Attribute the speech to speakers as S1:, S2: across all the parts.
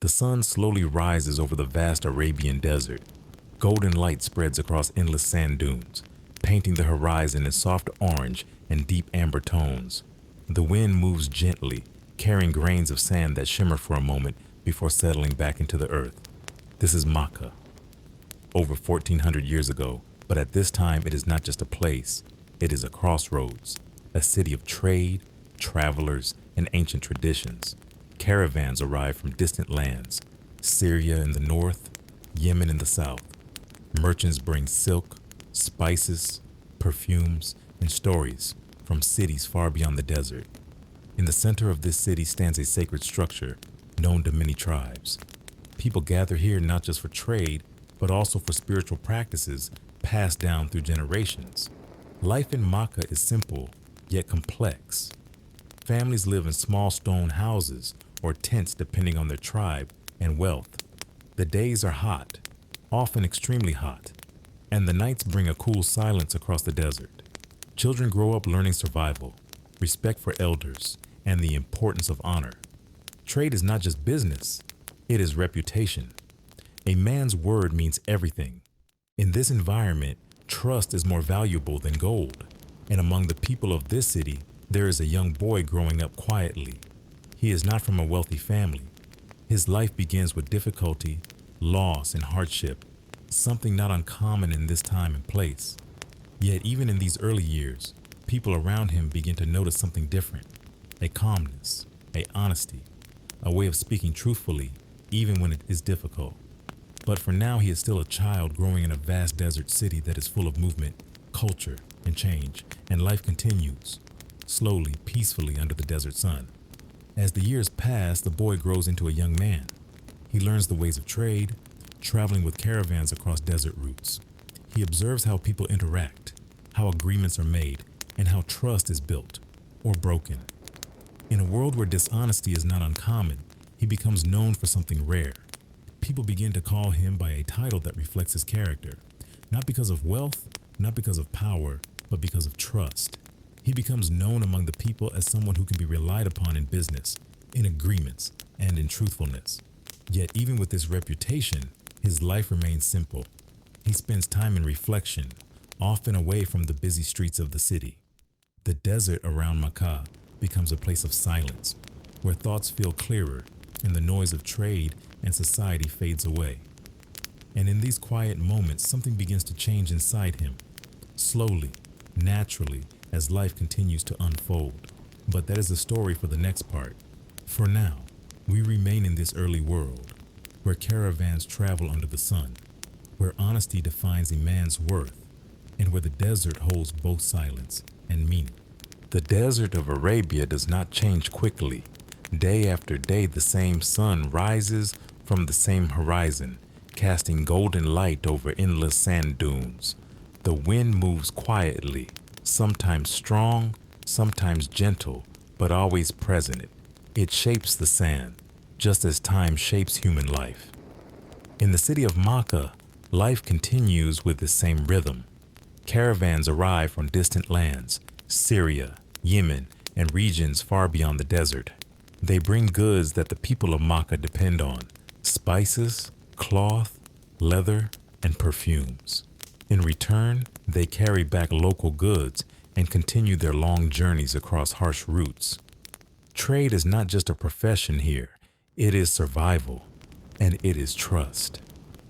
S1: The sun slowly rises over the vast Arabian desert. Golden light spreads across endless sand dunes, painting the horizon in soft orange and deep amber tones. The wind moves gently, carrying grains of sand that shimmer for a moment before settling back into the earth. This is Makkah, over 1400 years ago, but at this time it is not just a place, it is a crossroads, a city of trade, travelers, and ancient traditions. Caravans arrive from distant lands, Syria in the north, Yemen in the south. Merchants bring silk, spices, perfumes, and stories from cities far beyond the desert. In the center of this city stands a sacred structure known to many tribes. People gather here not just for trade, but also for spiritual practices passed down through generations. Life in Makkah is simple, yet complex. Families live in small stone houses or tents depending on their tribe and wealth. The days are hot, often extremely hot, and the nights bring a cool silence across the desert. Children grow up learning survival, respect for elders, and the importance of honor. Trade is not just business, it is reputation. A man's word means everything. In this environment, trust is more valuable than gold. And among the people of this city, there is a young boy growing up quietly. He is not from a wealthy family. His life begins with difficulty, loss, and hardship, something not uncommon in this time and place. Yet even in these early years, people around him begin to notice something different, a calmness, a honesty, a way of speaking truthfully, even when it is difficult. But for now, he is still a child growing in a vast desert city that is full of movement, culture, and change, and life continues, slowly, peacefully under the desert sun. As the years pass, the boy grows into a young man. He learns the ways of trade, traveling with caravans across desert routes. He observes how people interact, how agreements are made, and how trust is built or broken. In a world where dishonesty is not uncommon, he becomes known for something rare. People begin to call him by a title that reflects his character, not because of wealth, not because of power, but because of trust. He becomes known among the people as someone who can be relied upon in business, in agreements, and in truthfulness. Yet even with this reputation, his life remains simple. He spends time in reflection, often away from the busy streets of the city. The desert around Makkah becomes a place of silence, where thoughts feel clearer and the noise of trade and society fades away. And in these quiet moments, something begins to change inside him, slowly, naturally, as life continues to unfold. But that is a story for the next part. For now, we remain in this early world, where caravans travel under the sun, where honesty defines a man's worth, and where the desert holds both silence and meaning. The desert of Arabia does not change quickly. Day after day, the same sun rises from the same horizon, casting golden light over endless sand dunes. The wind moves quietly, sometimes strong, sometimes gentle, but always present. It shapes the sand, just as time shapes human life. In the city of Makkah, life continues with the same rhythm. Caravans arrive from distant lands, Syria, Yemen, and regions far beyond the desert. They bring goods that the people of Makkah depend on: spices, cloth, leather, and perfumes. In return, they carry back local goods and continue their long journeys across harsh routes. Trade is not just a profession here, it is survival, and it is trust.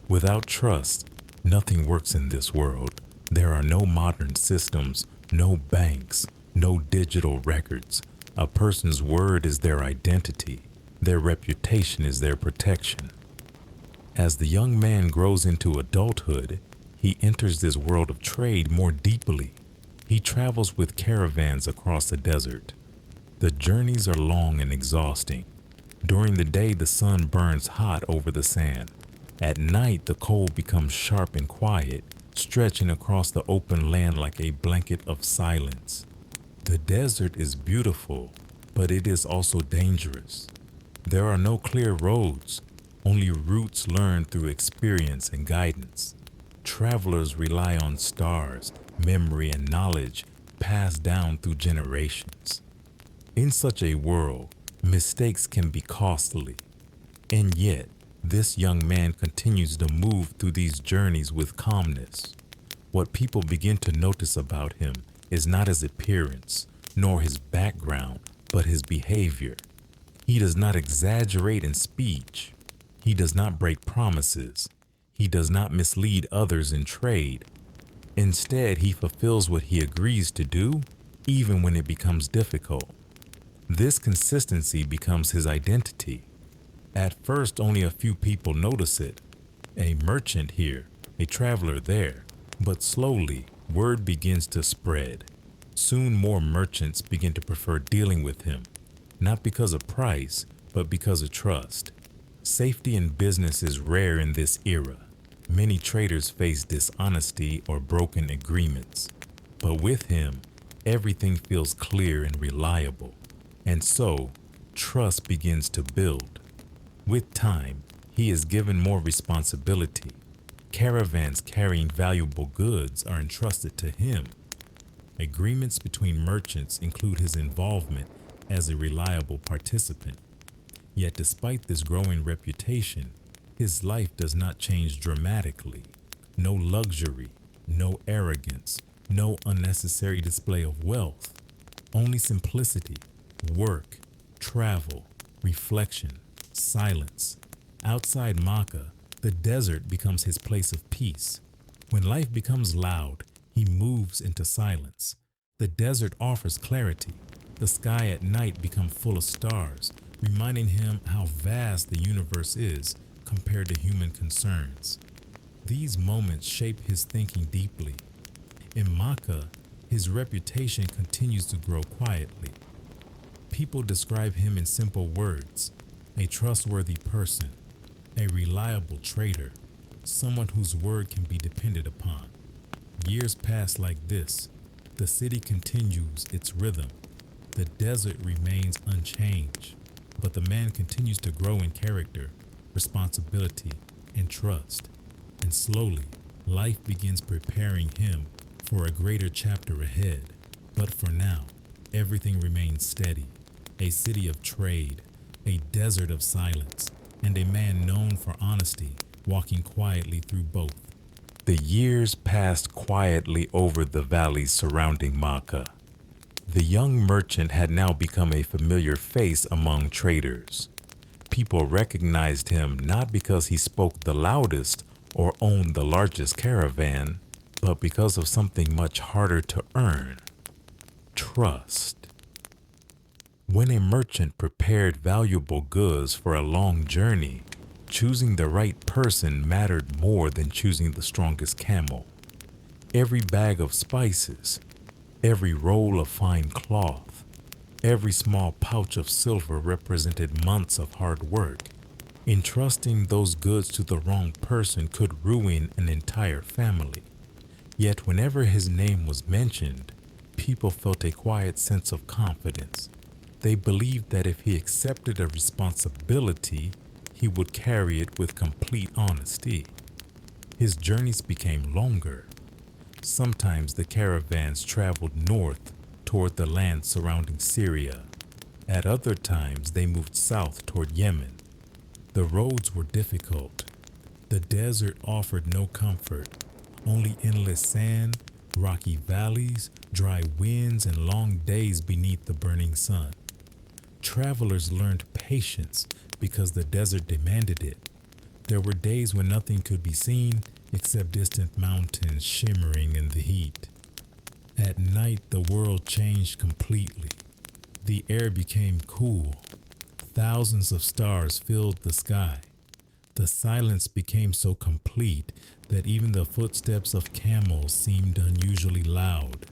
S1: Without trust, nothing works in this world. There are no modern systems, no banks, no digital records. A person's word is their identity. Their reputation is their protection. As the young man grows into adulthood, he enters this world of trade more deeply. He travels with caravans across the desert. The journeys are long and exhausting. During the day, the sun burns hot over the sand. At night, the cold becomes sharp and quiet, stretching across the open land like a blanket of silence. The desert is beautiful, but it is also dangerous. There are no clear roads, only routes learned through experience and guidance. Travelers rely on stars, memory, and knowledge passed down through generations. In such a world, mistakes can be costly. And yet, this young man continues to move through these journeys with calmness. What people begin to notice about him is not his appearance, nor his background, but his behavior. He does not exaggerate in speech. He does not break promises. He does not mislead others in trade. Instead, he fulfills what he agrees to do, even when it becomes difficult. This consistency becomes his identity. At first, only a few people notice it. A merchant here, a traveler there. But slowly, word begins to spread. Soon more merchants begin to prefer dealing with him, not because of price, but because of trust. Safety in business is rare in this era. Many traders face dishonesty or broken agreements. But with him, everything feels clear and reliable. And so, trust begins to build. With time, he is given more responsibility. Caravans carrying valuable goods are entrusted to him. Agreements between merchants include his involvement as a reliable participant. Yet despite this growing reputation, his life does not change dramatically. No luxury, no arrogance, no unnecessary display of wealth. Only simplicity, work, travel, reflection, silence. Outside Makkah, the desert becomes his place of peace. When life becomes loud, he moves into silence. The desert offers clarity. The sky at night becomes full of stars, reminding him how vast the universe is compared to human concerns. These moments shape his thinking deeply. In Makkah, his reputation continues to grow quietly. People describe him in simple words: a trustworthy person, a reliable trader, someone whose word can be depended upon. Years pass like this. The city continues its rhythm. The desert remains unchanged, but the man continues to grow in character, responsibility, and trust. And slowly, life begins preparing him for a greater chapter ahead. But for now, everything remains steady. A city of trade, a desert of silence, and a man known for honesty, walking quietly through both. The years passed quietly over the valleys surrounding Makkah. The young merchant had now become a familiar face among traders. People recognized him not because he spoke the loudest or owned the largest caravan, but because of something much harder to earn: trust. When a merchant prepared valuable goods for a long journey, choosing the right person mattered more than choosing the strongest camel. Every bag of spices, every roll of fine cloth, every small pouch of silver represented months of hard work. Entrusting those goods to the wrong person could ruin an entire family. Yet whenever his name was mentioned, people felt a quiet sense of confidence. They believed that if he accepted a responsibility, he would carry it with complete honesty. His journeys became longer. Sometimes the caravans traveled north toward the land surrounding Syria. At other times, they moved south toward Yemen. The roads were difficult. The desert offered no comfort, only endless sand, rocky valleys, dry winds, and long days beneath the burning sun. Travelers learned patience because the desert demanded it. There were days when nothing could be seen except distant mountains shimmering in the heat. At night, the world changed completely. The air became cool. Thousands of stars filled the sky. The silence became so complete that even the footsteps of camels seemed unusually loud.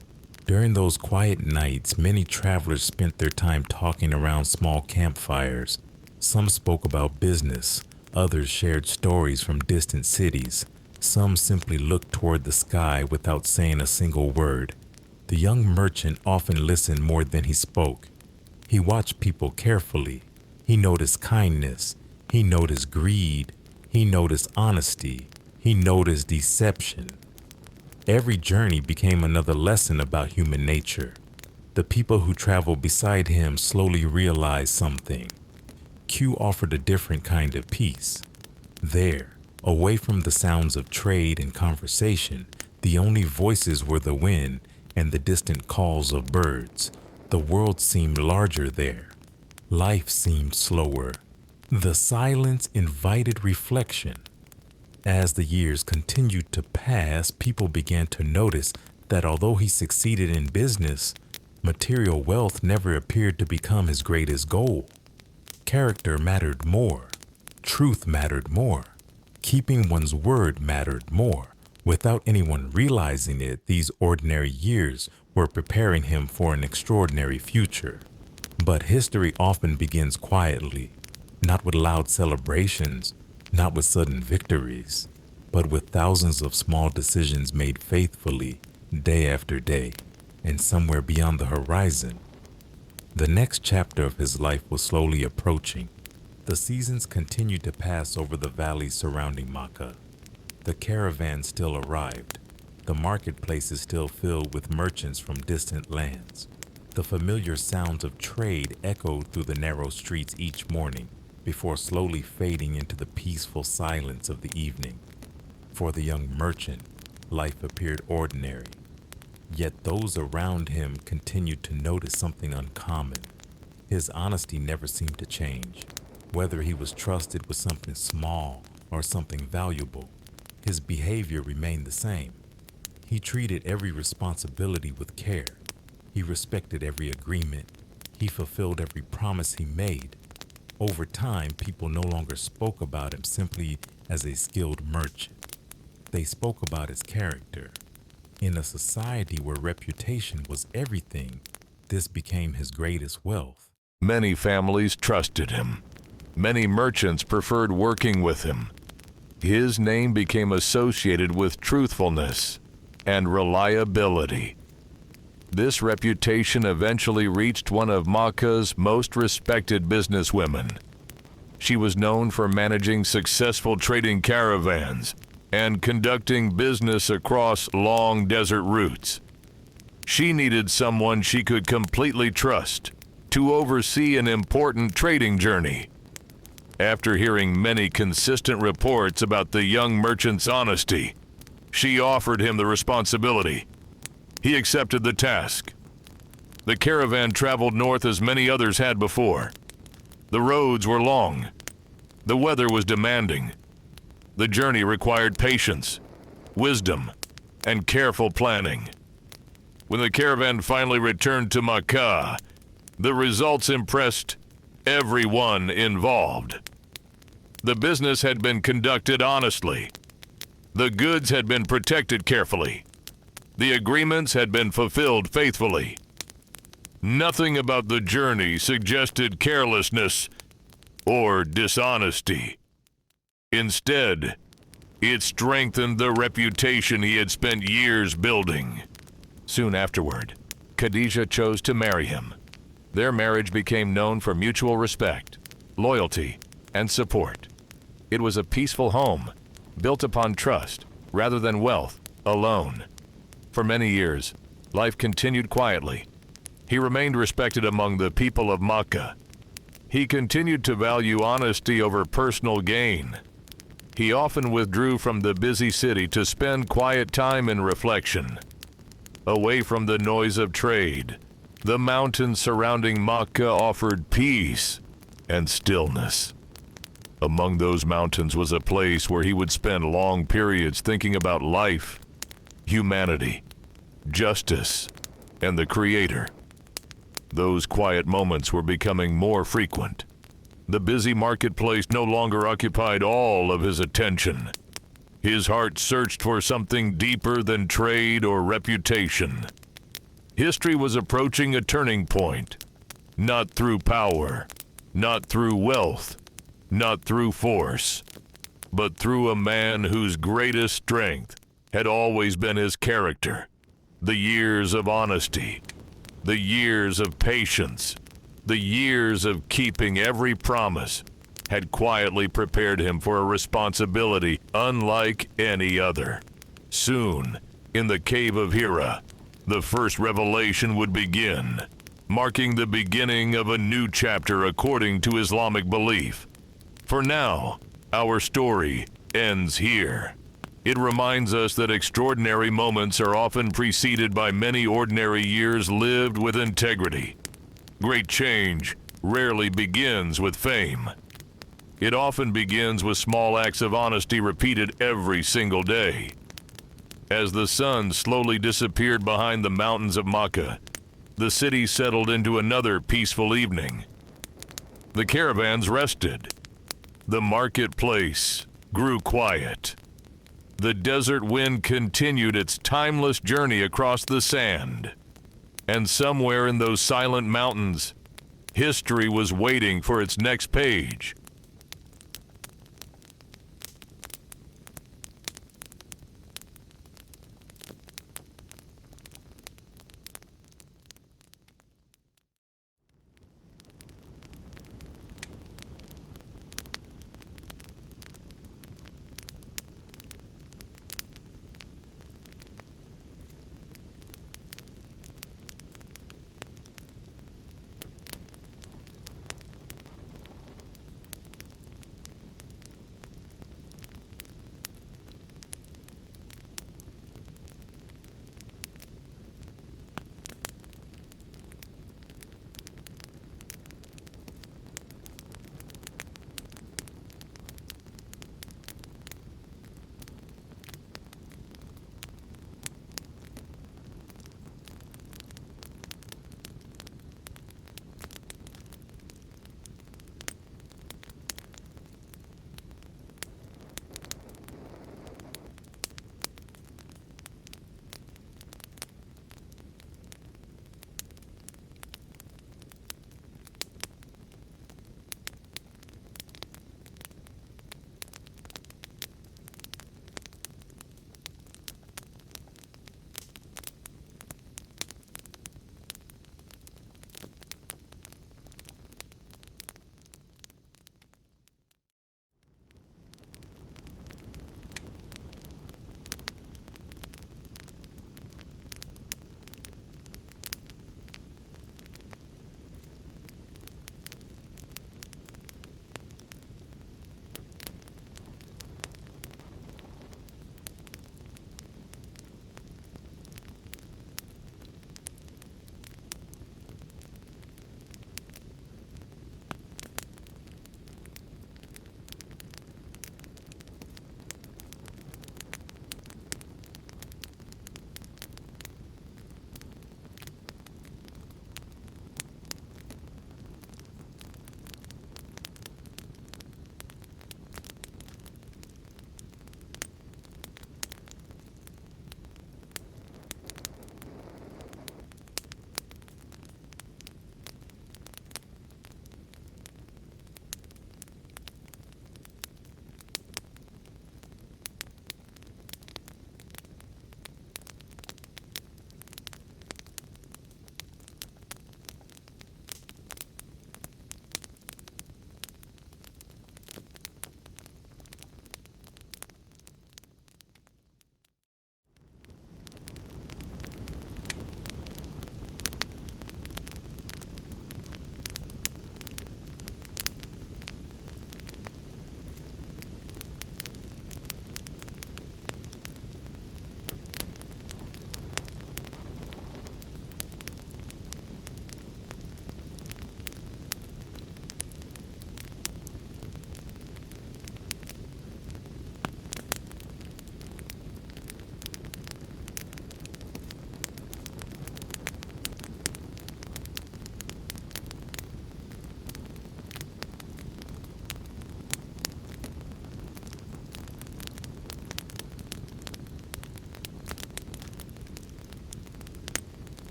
S1: During those quiet nights, many travelers spent their time talking around small campfires. Some spoke about business, others shared stories from distant cities. Some simply looked toward the sky without saying a single word. The young merchant often listened more than he spoke. He watched people carefully. He noticed kindness. He noticed greed. He noticed honesty. He noticed deception. Every journey became another lesson about human nature. The people who traveled beside him slowly realized something. Q offered a different kind of peace. There, away from the sounds of trade and conversation, the only voices were the wind and the distant calls of birds. The world seemed larger there. Life seemed slower. The silence invited reflection. As the years continued to pass, people began to notice that although he succeeded in business, material wealth never appeared to become his greatest goal. Character mattered more. Truth mattered more. Keeping one's word mattered more. Without anyone realizing it, these ordinary years were preparing him for an extraordinary future. But history often begins quietly, not with loud celebrations, not with sudden victories, but with thousands of small decisions made faithfully, day after day, and somewhere beyond the horizon. The next chapter of his life was slowly approaching. The seasons continued to pass over the valleys surrounding Makkah. The caravan still arrived. The marketplaces still filled with merchants from distant lands. The familiar sounds of trade echoed through the narrow streets each morning, before slowly fading into the peaceful silence of the evening. For the young merchant, life appeared ordinary. Yet those around him continued to notice something uncommon. His honesty never seemed to change. Whether he was trusted with something small or something valuable, his behavior remained the same. He treated every responsibility with care. He respected every agreement. He fulfilled every promise he made. Over time, people no longer spoke about him simply as a skilled merchant. They spoke about his character. In a society where reputation was everything, this became his greatest wealth.
S2: Many families trusted him. Many merchants preferred working with him. His name became associated with truthfulness and reliability. This reputation eventually reached one of Makkah's most respected businesswomen. She was known for managing successful trading caravans and conducting business across long desert routes. She needed someone she could completely trust to oversee an important trading journey. After hearing many consistent reports about the young merchant's honesty, she offered him the responsibility. He accepted the task. The caravan traveled north as many others had before. The roads were long. The weather was demanding. The journey required patience, wisdom, and careful planning. When the caravan finally returned to Makkah, the results impressed everyone involved. The business had been conducted honestly. The goods had been protected carefully. The agreements had been fulfilled faithfully. Nothing about the journey suggested carelessness or dishonesty. Instead, it strengthened the reputation he had spent years building. Soon afterward, Khadijah chose to marry him. Their marriage became known for mutual respect, loyalty, and support. It was a peaceful home, built upon trust rather than wealth alone. For many years, life continued quietly. He remained respected among the people of Makkah. He continued to value honesty over personal gain. He often withdrew from the busy city to spend quiet time in reflection. Away from the noise of trade, the mountains surrounding Makkah offered peace and stillness. Among those mountains was a place where he would spend long periods thinking about life, humanity, justice, and the Creator. Those quiet moments were becoming more frequent. The busy marketplace no longer occupied all of his attention. His heart searched for something deeper than trade or reputation. History was approaching a turning point, not through power, not through wealth, not through force, but through a man whose greatest strength had always been his character, the years of honesty, the years of patience, the years of keeping every promise had quietly prepared him for a responsibility unlike any other. Soon, in the cave of Hira, the first revelation would begin. marking the beginning of a new chapter according to Islamic belief. For now, our story ends here. It reminds us that extraordinary moments are often preceded by many ordinary years lived with integrity. Great change rarely begins with fame. It often begins with small acts of honesty repeated every single day. As the sun slowly disappeared behind the mountains of Makkah, the city settled into another peaceful evening. The caravans rested. The marketplace grew quiet. The desert wind continued its timeless journey across the sand. And somewhere in those silent mountains, history was waiting for its next page.